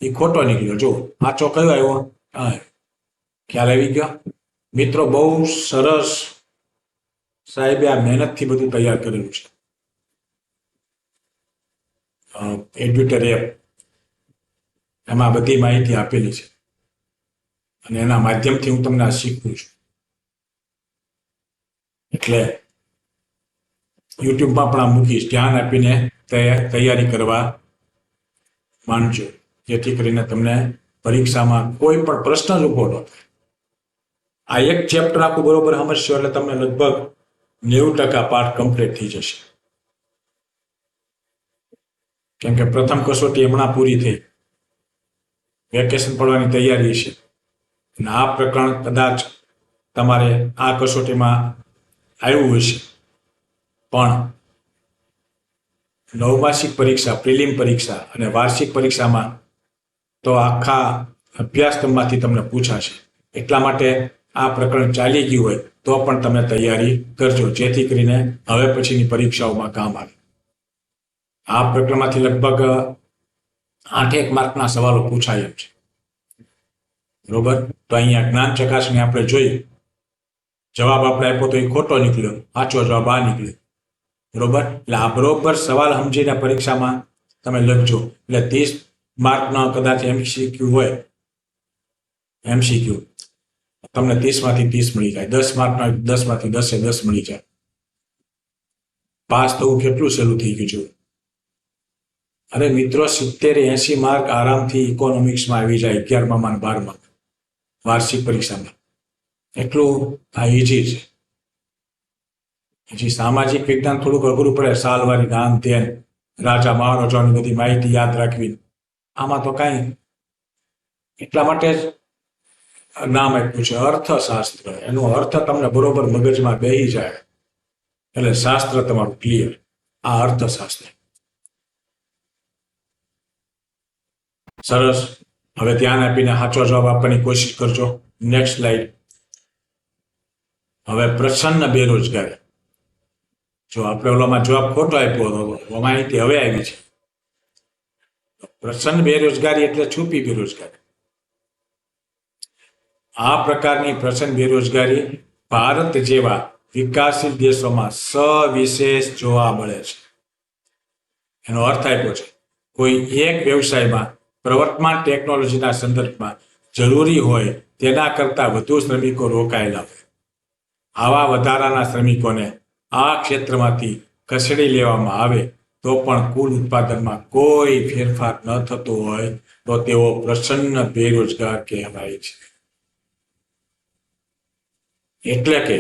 Speaker 1: એ ખોટો નીકળ્યો. જો સાચો કયો આવ્યો? હા. ખ્યાલ આવી ગયો મિત્રો? બહુ સરસ સાહેબે આ મહેનતથી બધું તૈયાર કરેલું છે. એડ્યુટર એપ, એમાં બધી માહિતી આપેલી છે અને એના માધ્યમથી હું તમને આ શીખવું છું. એટલે યુટ્યુબમાં પણ આ મૂકીશ. ધ્યાન આપીને તૈયારી કરવા માંડજો, જેથી કરીને તમને પરીક્ષામાં કોઈ પણ પ્રશ્ન જ ઉભો ન થાય. આ એક ચેપ્ટર આખું બરોબર સમજશો એટલે તમને લગભગ 90% પાઠ કમ્પ્લીટ થઈ જશે. કેમ કે પ્રથમ કસોટી હમણાં પૂરી થઈ, વેકેશન પડવાની તૈયારી છે અને આ પ્રકરણ કદાચ તમારે આ કસોટીમાં આવ્યું હશે, પણ નવમાસિક પરીક્ષા, પ્રિલિમ પરીક્ષા અને વાર્ષિક પરીક્ષામાં તો આખા અભ્યાસક્રમમાંથી તમને પૂછાશે. એટલા માટે આ પ્રકરણ ચાલી ગયું હોય તો પણ તમે તૈયારી કરજો, જેથી કરીને હવે પછીની પરીક્ષાઓમાં કામ આવે. આ પ્રકરણમાંથી લગભગ 8 માર્કના સવાલો પૂછાય એમ છે. બરોબર, તો અહીંયા જ્ઞાન ચકાસણી આપણે જોઈ. જવાબ આપણે આપ્યો તો એ ખોટો નીકળ્યો, સાચો જવાબ આ નીકળ્યો. બરોબર, એટલે આ બરોબર સવાલ સમજીને પરીક્ષામાં તમે લખજો. એટલે 30 માર્કનો કદાચ MCQ હોય, MCQ તમને 30માંથી 30 મળી જાય. 10 માર્કનો 10માંથી 10 મળી જાય. પાસ થવું કેટલું સહેલું થઈ ગયું છે. અરે મિત્રો, 70-80 માર્ક આરામથી ઇકોનોમિક્સમાં આવી જાય 11માં અને 12માં વાર્ષિક પરીક્ષામાં. એટલું આ ઈઝી છે. હજી સામાજિક વિજ્ઞાન થોડુંક અઘરું પડે, સાલવારી નામ ધ્યાન, રાજા મહારાજાની બધી માહિતી યાદ રાખવી. આમાં તો કાંઈ, એટલા માટે જ નામ આપ્યું છે અર્થશાસ્ત્ર. એનો અર્થ તમને બરોબર મગજમાં બેસી જાય એટલે શાસ્ત્ર તમારું ક્લિયર. આ અર્થશાસ્ત્ર સરસ. હવે ધ્યાન આપીને સાચો જવાબ આપવાની કોશિશ કરજો. Next slide. હવે પ્રસન્ન બેરોજગારી. જો આપણે ઓલામાં જવાબ ખોટો આપ્યો હતો, માહિતી હવે આવી છે. પ્રસન્ન બેરોજગારી એટલે છુપી બેરોજગારી. આ પ્રકારની પ્રસન્ન બેરોજગારી ભારત જેવા વિકાસશીલ દેશોમાં સવિશેષ જોવા મળે છે. એનો અર્થ આપ્યો છે, કોઈ એક વ્યવસાયમાં પ્રવર્તમાન ટેકનોલોજીના સંદર્ભમાં જરૂરી હોય તેના કરતાં વધુ શ્રમિકો રોકાયેલા હોય. આવા વધારાના શ્રમિકોને આ ક્ષેત્રમાંથી ખસેડી લેવામાં આવે તો પણ કુલ ઉત્પાદનમાં કોઈ ફેરફાર ન થતો હોય તો તેઓ પ્રસન્ન બેરોજગાર કહેવાય છે. એટલે કે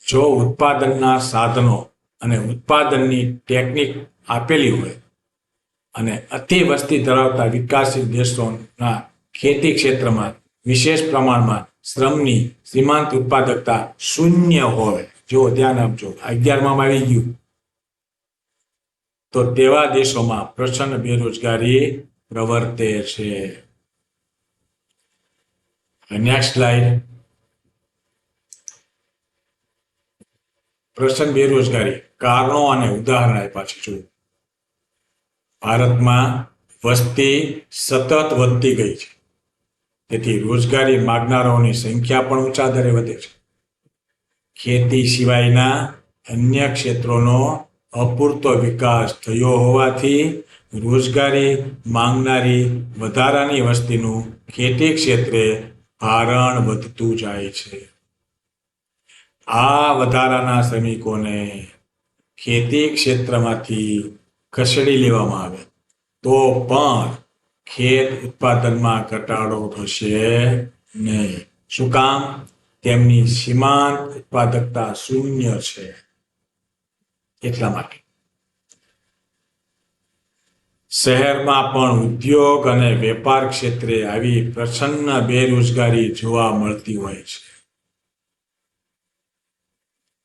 Speaker 1: જો ઉત્પાદનના સાધનો અને ઉત્પાદનની ટેકનિક આપેલી હોય અને અતિ વસ્તી ધરાવતા વિકાસશીલ દેશોના ખેતી ક્ષેત્રમાં વિશેષ પ્રમાણમાં શ્રમની સીમાંત ઉત્પાદકતા શૂન્ય હોય, જો ધ્યાન આપજો, 11માં આવી ગયું, તો તેવા દેશોમાં પ્રસન્ન બેરોજગારી પ્રવર્તે છે. Next slide. પ્રસન્ન બેરોજગારી કારણો અને ઉદાહરણ આપ્યા છે. જો ભારતમાં વસ્તી સતત વધતી ગઈ છે, તેથી રોજગારી માગનારાઓની સંખ્યા પણ ઊંચા દરે વધે છે. ખેતી સિવાયના અન્ય ક્ષેત્રોનો અપૂરતો વિકાસ થયો હોવાથી રોજગારી માંગનારી વધારાની વસ્તીનું ખેતી ક્ષેત્રે ભારણ વધતું જાય છે. આ વધારાના શ્રમિકોને ખેતી ક્ષેત્રમાંથી ખસેડી લેવામાં આવે તો પણ ખેત ઉત્પાદનમાં ઘટાડો થશે નહીં. શું કામ? તેમની સીમાંત ઉત્પાદકતા શૂન્ય છે, એટલા માટે. શહેરમાં પણ ઉદ્યોગ અને વેપાર ક્ષેત્રે આવી પ્રચંડ બેરોજગારી જોવા મળતી હોય છે.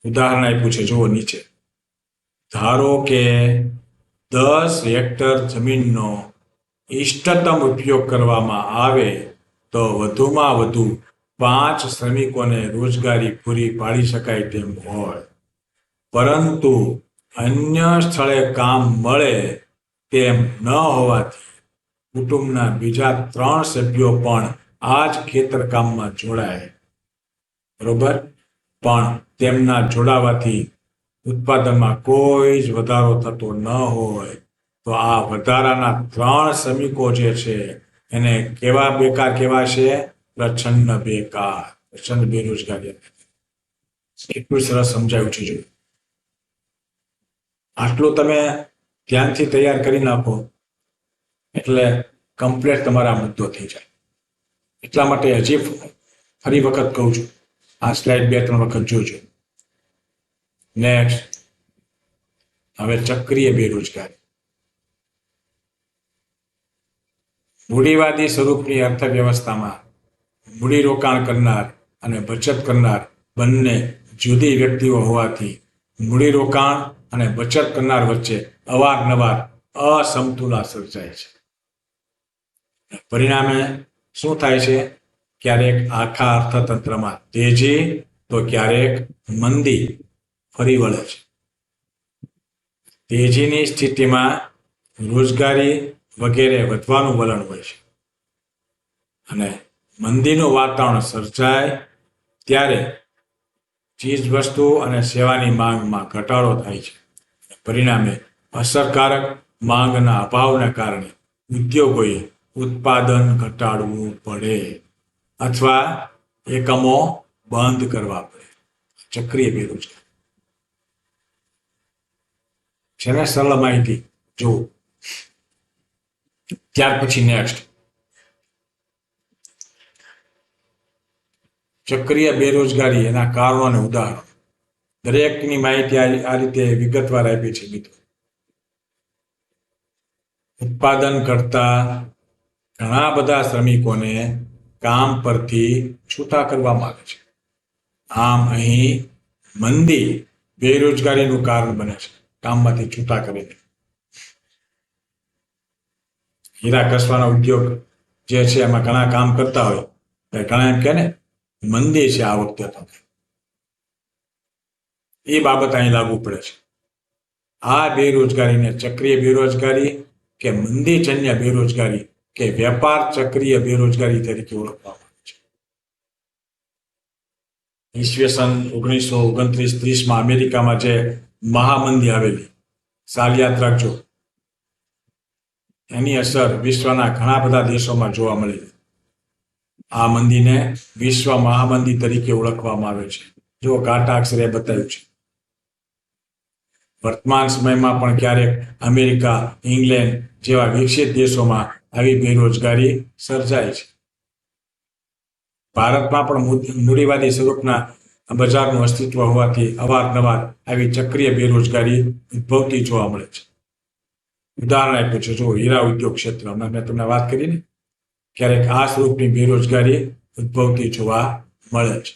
Speaker 1: ઉદાહરણ આપ્યું છે, જુઓ નીચે. ધારો કે 10 હેક્ટર જમીનનો ઇષ્ટતમ ઉપયોગ કરવામાં આવે તો વધુમાં વધુ 5 શ્રમિકોને રોજગારી પૂરી પાડી શકાય તેમ હોય, પરંતુ અન્ય સ્થળે કામ મળે તેમ ન હોવાથી કુટુંબના બીજા 3 સભ્યો પણ આ જ ખેતરકામમાં જોડાય. બરોબર, પણ તેમના જોડાવાથી ઉત્પાદનમાં કોઈ જ વધારો થતો ન હોય તો આ વધારાના 3 શ્રમિકો જે છે એને કેવા બેકાર કહેવાશે? પ્રચંડ બેકાર, પ્રચંડ બેરોજગારી. એટલું સરસ સમજાવ્યું છે. જો આટલું તમે ધ્યાનથી તૈયાર કરી નાખો એટલે કમ્પ્લીટ તમારા મુદ્દો થઈ જાય. એટલા માટે હજી ફરી વખત કહું છું, આ સ્લાઇડ 2-3 વખત જોજો. નેક્સ્ટ, હવે ચક્રીય બેરોજગારી. મૂડીવાદી સ્વરૂપની અર્થવ્યવસ્થામાં મૂડીરોકાણ કરનાર અને બચત કરનાર બંને જુદી વ્યક્તિઓ હોવાથી મૂડીરોકાણ અને બચત કરનાર વચ્ચે અવારનવાર અસમતુલા સર્જાય છે. પરિણામે શું થાય છે? ક્યારેક આખા અર્થતંત્રમાં તેજી તો ક્યારેક મંદી ફરી વળે છે. તેજીની સ્થિતિમાં રોજગારી વગેરે વધવાનું વલણ હોય છે અને મંદીનું વાતાવરણ સર્જાય ત્યારે ચીજવસ્તુ અને સેવાની માંગમાં ઘટાડો થાય છે. પરિણામે અસરકારક માંગના અભાવના કારણે ઉદ્યોગોએ ઉત્પાદન ઘટાડવું પડે અથવા એકમો બંધ કરવા પડે. ચક્રીય બેરોજગારી છે ને? સરળ માહિતી જુઓ. ત્યાર પછી નેક્સ્ટ, ચક્રીય બેરોજગારી, એના કારણો અને ઉદાહરણો. દરેકની માહિતી આ રીતે વિગતવાર આપી છે મિત્રો. ઉત્પાદન કરતા ઘણા બધા શ્રમિકોને કામ પરથી છૂટા કરવામાં આવે છે. આમ અહીં મંદી બેરોજગારીનું કારણ બને છે, કામમાંથી છૂટા કરીને. હીરા ઘસવાનો ઉદ્યોગ જે છે એમાં ઘણા કામ કરતા હોય, ઘણા એમ કે ને મંદી છે આ વખતે, તો એ બાબત અહીં લાગુ પડે છે. આ બેરોજગારીને ચક્રીય બેરોજગારી કે મંદીજન્ય બેરોજગારી કે વેપાર ચક્રીય બેરોજગારી તરીકે ઓળખવામાં આવે છે. ઈસવીસન 1929-30 અમેરિકામાં જે મહામંદી આવેલી, સાલ યાદ રાખજો, એની અસર વિશ્વના ઘણા બધા દેશોમાં જોવા મળી. આ મંદીને વિશ્વ મહામંદી તરીકે ઓળખવામાં આવે છે. જો ઘાટા અક્ષરે બતાવ્યું છે. વર્તમાન સમયમાં પણ ક્યારેક અમેરિકા, ઇંગ્લેન્ડ જેવા વિકસિત દેશોમાં આવી બેરોજગારી સર્જાય છે. ભારતમાં પણ મૂડીવાદી સ્વરૂપના બજારનું અસ્તિત્વ હોવાથી અવારનવાર આવી ચક્રીય બેરોજગારી ઉદ્ભવતી જોવા મળે છે. ઉદાહરણ આપ્યું છે, જો હીરા ઉદ્યોગ ક્ષેત્રમાં મેં તમને વાત કરી ને, ક્યારેક આ સ્વરૂપની બેરોજગારી ઉદ્ભવતી જોવા મળે છે.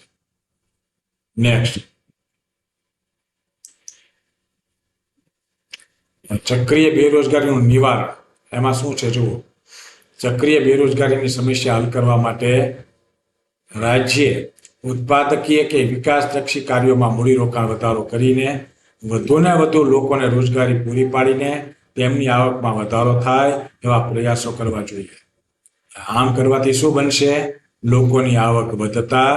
Speaker 1: નેક્સ્ટ, ચક્રીય બેરોજગારીનું નિવારણ. એમાં શું છે જુઓ. ચક્રીય બેરોજગારીની સમસ્યા હલ કરવા માટે રાજ્ય ઉત્પાદકીય કે વિકાસલક્ષી કાર્યોમાં મૂડીરોકાણ વધારો કરીને વધુને વધુ લોકોને રોજગારી પૂરી પાડીને તેમની આવકમાં વધારો થાય એવા પ્રયાસો કરવા જોઈએ. આમ કરવાથી શું બનશે? લોકોની આવક વધતા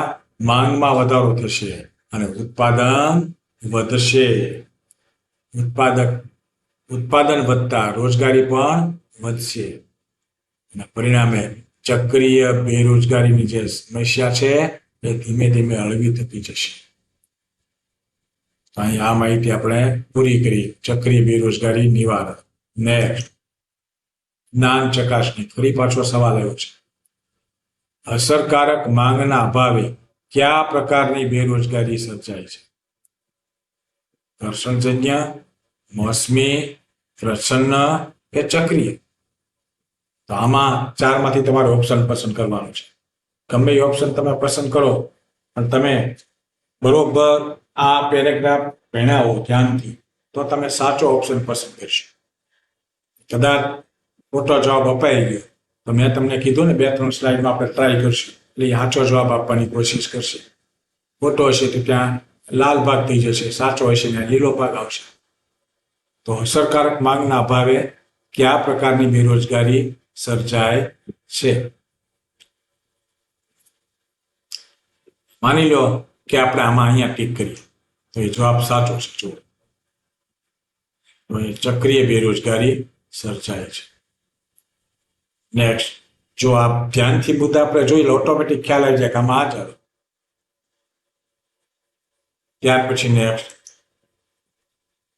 Speaker 1: માંગમાં વધારો થશે અને ઉત્પાદન વધશે. ઉત્પાદન વધતા રોજગારી પણ વધશે અને પરિણામે ચક્રીય બેરોજગારીની જે સમસ્યા છે એ ધીમે ધીમે હળવી થતી જશે. અહીં આ માહિતી આપણે પૂરી કરી. ચક્રીય બેરોજગારી નિવારણ. નેક્સ્ટ, જ્ઞાન ચકાસણી. ફરી પાછો સવાલ આવ્યો છે. અસરકારક માંગના અભાવે કયા પ્રકારની બેરોજગારી સર્જાય છે? ઘર્ષણજન્ય, મોસમી, પ્રચ્છન્ન કે ચક્રીય? તો આમાં ચારમાંથી તમારે ઓપ્શન પસંદ કરવાનું છે. ગમે એ ઓપ્શન તમે પસંદ કરો અને તમે બરોબર આ પેરેગ્રાફ ભણ્યા હો ધ્યાનથી તો તમે સાચો ઓપ્શન પસંદ કરશો. કદાચ ખોટો જવાબ અપાઈ ગયો તો મેં તમને કીધું ને 2-3 સ્લાઇડમાં આપણે ટ્રાય કરશું એટલે એ સાચો જવાબ આપવાની કોશિશ કરશે. ખોટો હશે તો ત્યાં લાલ ભાગ થઈ જશે, સાચો હશે ત્યાં લીલો ભાગ આવશે. તો અસરકારક માંગના અભાવે કયા પ્રકારની બેરોજગારી સર્જાય છે? માની લો કે આપણે આમાં અહીંયા ટીક કરીએ તો એ જવાબ સાચો છે. જુઓ તો એ ચક્રીય બેરોજગારી સર્જાય છે. નેક્સ્ટ, જો આપ ધ્યાનથી મુદ્દા આપણે જોઈ લો ઓટોમેટિક ખ્યાલ આવી જાય કે આમાં આ ચાલો. ત્યાર પછી નેક્સ્ટ,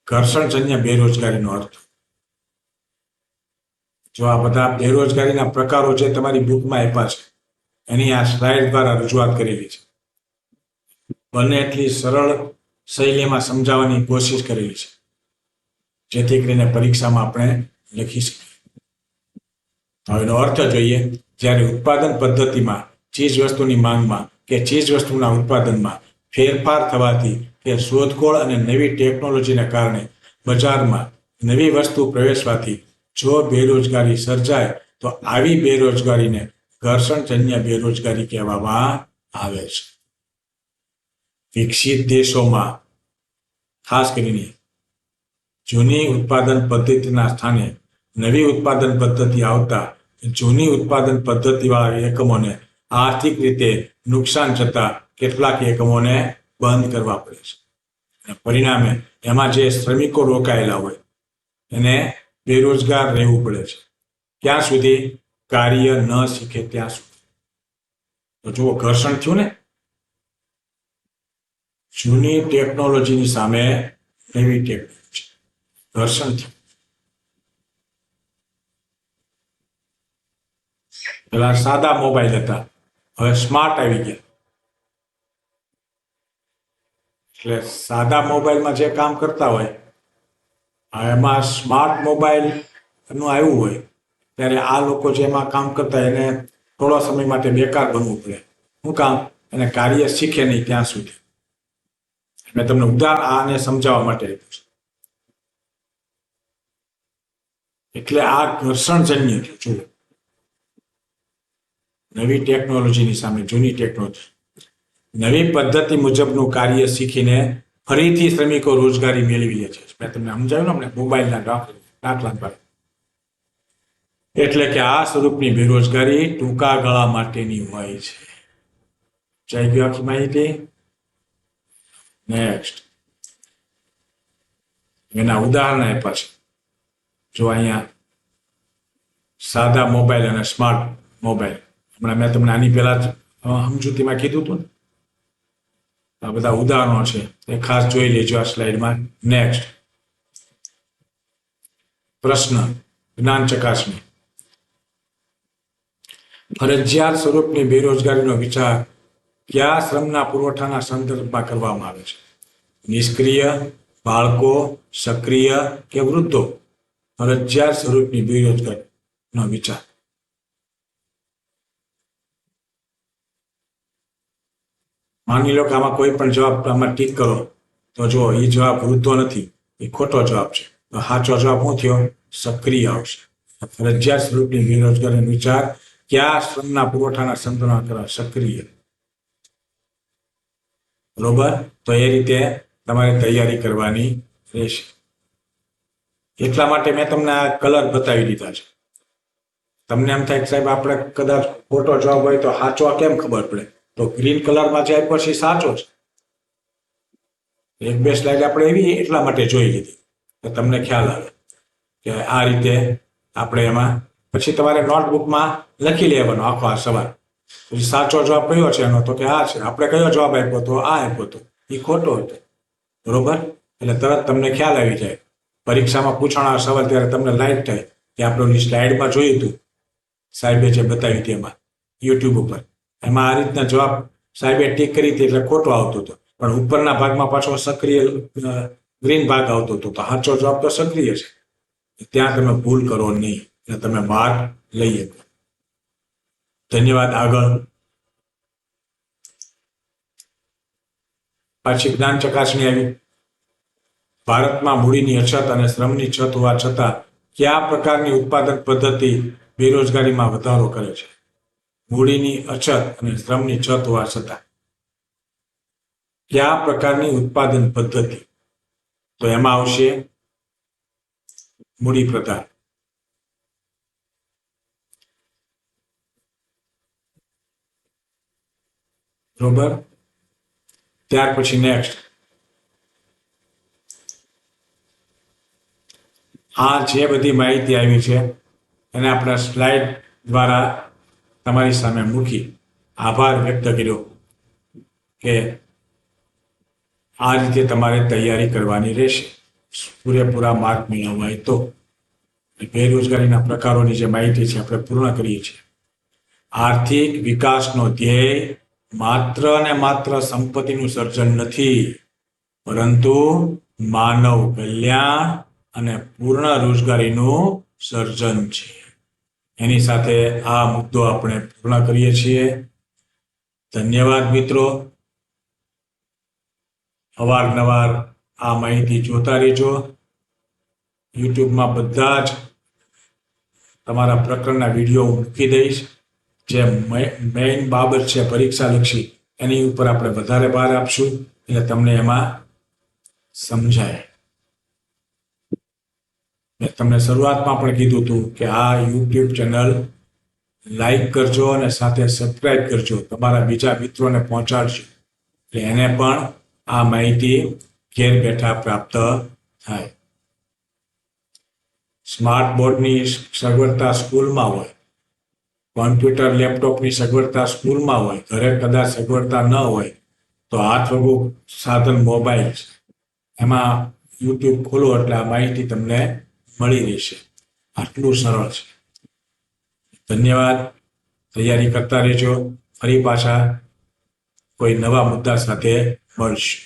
Speaker 1: ઘર્ષણજન્ય બેરોજગારીનો અર્થ. જો આ બધા બેરોજગારીના પ્રકારો જે તમારી બુકમાં આપ્યા છે એની આ સ્લાઇડ દ્વારા રજૂઆત કરેલી છે. બને એટલી સરળ શૈલીમાં સમજાવવાની કોશિશ કરેલી છે જેથી કરીને પરીક્ષામાં આપણે લખી શકીએ. હવે એનો અર્થ જોઈએ. જ્યારે ઉત્પાદન પદ્ધતિમાં ચીજ વસ્તુની માંગમાં કે ચીજ વસ્તુના ઉત્પાદનમાં ફેરફાર થવાથી કે શોધખોળ અને નવી ટેકનોલોજીને કારણે બજારમાં નવી વસ્તુ પ્રવેશવાથી જો બેરોજગારી સર્જાય તો આવી બેરોજગારીને ઘર્ષણજન્ય બેરોજગારી કહેવામાં આવે છે. વિકસિત દેશોમાં ખાસ કરીને જૂની ઉત્પાદન પદ્ધતિના સ્થાને નવી ઉત્પાદન પદ્ધતિ આવતા જૂની ઉત્પાદન પદ્ધતિવાળા એકમોને આર્થિક રીતે નુકસાન જતા કેટલાક એકમોને બંધ કરવા પડે છે. અને પરિણામે એમાં જે શ્રમિકો રોકાયેલા હોય એને બેરોજગાર રહેવું પડે છે. ક્યાં સુધી? કાર્ય ન શીખે ત્યાં સુધી. તો જુઓ, ઘર્ષણ થયું ને. જૂની ટેકનોલોજીની સામે નવી ટેકનોલોજી, ઘર્ષણ થયું. પેલા સાદા મોબાઈલ હતા, હવે સ્માર્ટ આવી ગયા. એટલે સાદા મોબાઈલમાં જે કામ કરતા હોય એમાં સ્માર્ટ મોબાઈલ નું આવ્યું હોય ત્યારે આ લોકો જેમાં કામ કરતા એને થોડા સમય માટે બેકાર બનવું પડે. શું કામ? એને કાર્ય શીખે નહીં ત્યાં સુધી. મેં તમને ઉદાહરણ આને સમજાવવા માટે આપ્યું છે. એટલે આ ઘર્ષણજન્ય જુઓ, નવી ટેકનોલોજીની સામે જૂની ટેકનોલોજી. નવી પદ્ધતિ મુજબનું કાર્ય શીખીને ફરીથી શ્રમિકો રોજગારી મેળવી લે છે. મેં તમને સમજાવ્યું ને મોબાઈલના દાખલા પર. એટલે કે આ સ્વરૂપની બેરોજગારી ટૂંકા ગાળા માટેની હોય છે. જઈ ગયો આખી માહિતી. નેક્સ્ટ, એના ઉદાહરણ આપ્યા છે. જો અહીંયા સાદા મોબાઈલ અને સ્માર્ટ મોબાઈલ, હમણાં મેં તમને આની પહેલા જ સમજૂતીમાં કીધું હતું ને. આ બધા ઉદાહરણો છે એ ખાસ જોઈ લેજો આ સ્લાઇડમાં. નેક્સ્ટ પ્રશ્ન, જ્ઞાન ચકાસણી. ફરજિયાત સ્વરૂપની બેરોજગારીનો વિચાર કયા શ્રમના પુરવઠાના સંદર્ભમાં કરવામાં આવે છે? નિષ્ક્રિય, બાળકો, સક્રિય કે વૃદ્ધો? ફરજિયાત સ્વરૂપની બેરોજગારીનો વિચાર. માની લો કે આમાં કોઈ પણ જવાબ આમાં ટીક કરો તો જો એ જવાબ વૃદ્ધો નથી, એ ખોટો જવાબ છે. તો સાચો જવાબ શું થયો? સક્રિય આવશે. ફરજિયાત સ્વરૂપની બેરોજગારીનો વિચાર કયા શ્રમના પુરવઠાના સંદર્ભમાં કરવા? સક્રિય. બરોબર. તો એ રીતે તમારે તૈયારી કરવાની રહેશે. એટલા માટે મેં તમને આ કલર બતાવી દીધા છે. તમને એમ થાય કે સાહેબ આપણે કદાચ ખોટો જવાબ હોય તો સાચો કેમ ખબર પડે? તો ગ્રીન કલરમાં જે આપ્યો છે સાચો છે. 1-2 સ્લાઇડ આપણે એવી એટલા માટે જોઈ લીધી કે તમને ખ્યાલ આવે કે આ રીતે આપણે એમાં પછી તમારે નોટબુકમાં લખી લેવાનો આખો આ સવાલ. પછી સાચો જવાબ કયો છે એનો? તો કે આ છે. આપણે કયો જવાબ આપ્યો તો આ આપ્યો હતો, એ ખોટો હતો. બરોબર. એટલે તરત તમને ખ્યાલ આવી જાય. પરીક્ષામાં પૂછાણા સવાલ ત્યારે તમને લાઈટ થાય કે આપણે સ્લાઇડમાં જોયું હતું સાહેબે જે બતાવી હતી એમાં યુટ્યુબ ઉપર, એમાં આ રીતના જવાબ સાહેબે ટીક કરી હતી એટલે ખોટો આવતો હતો. પણ ઉપરના ભાગમાં પાછો સક્રિય ગ્રીન ભાગ આવતો હતો. તો સાચો જવાબ તો સક્રિય છે. ત્યાં તમે ભૂલ કરો નહીં. અને તમે માર્ક લઈ શકો. ધન્યવાદ. આગળ પાછી જ્ઞાન ચકાસણી આવી. ભારતમાં મૂડીની અછત અને શ્રમની છત હોવા છતાં કયા પ્રકારની ઉત્પાદન પદ્ધતિ બેરોજગારીમાં વધારો કરે છે? મૂડીની અછત અને શ્રમની છત હોવા છતાં કયા પ્રકારની ઉત્પાદન પદ્ધતિ? તો એમાં આવશે મૂડી પ્રધાન. બરોબર. ત્યાર પછી નેક્સ્ટ, આ જે બધી માહિતી આવી છે એને આપણા સ્લાઇડ દ્વારા તમારી સામે મૂકી આભાર વ્યક્ત કર્યો કે આ રીતે તમારે તૈયારી કરવાની રહેશે પૂરેપૂરા માર્ક મેળવવા હોય તો. બેરોજગારીના પ્રકારોની જે માહિતી છે આપણે પૂર્ણ કરીએ છીએ. આર્થિક વિકાસનો ધ્યેય માત્ર ને માત્ર સંપત્તિનું સર્જન નથી, પરંતુ માનવ કલ્યાણ અને પૂર્ણ રોજગારીનું સર્જન છે. એની સાથે આ મુદ્દો આપણે પૂર્ણ કરીએ છીએ. ધન્યવાદ મિત્રો. અવારનવાર આ માહિતી જોતા રહેજો. યુટ્યુબમાં બધા જ તમારા પ્રકરણના વિડીયો મૂકી દઈશ. જે મેઇન બાબત છે પરીક્ષાલક્ષી એની ઉપર આપણે વધારે ભાર આપશું એટલે તમને એમાં સમજાય. મેં તમને શરૂઆતમાં પણ કીધું હતું કે આ યુટ્યુબ ચેનલ લાઈક કરજો અને સાથે સબસ્ક્રાઇબ કરજો. તમારા બીજા મિત્રોને પહોંચાડજો એટલે એને પણ આ માહિતી ઘેર બેઠા પ્રાપ્ત થાય. સ્માર્ટ બોર્ડની સગવડતા સ્કૂલમાં હોય, કોમ્પ્યુટર લેપટોપની સગવડતા સ્કૂલમાં હોય, ઘરે કદાચ સગવડતા ન હોય તો હાથવગું સાધન મોબાઈલ છે, એમાં યુટ્યુબ ખોલો એટલે આ માહિતી તમને મળી રહેશે. આટલું સરળ છે. ધન્યવાદ. તૈયારી કરતા રહેજો. ફરી પાછા કોઈ નવા મુદ્દા સાથે મળશું.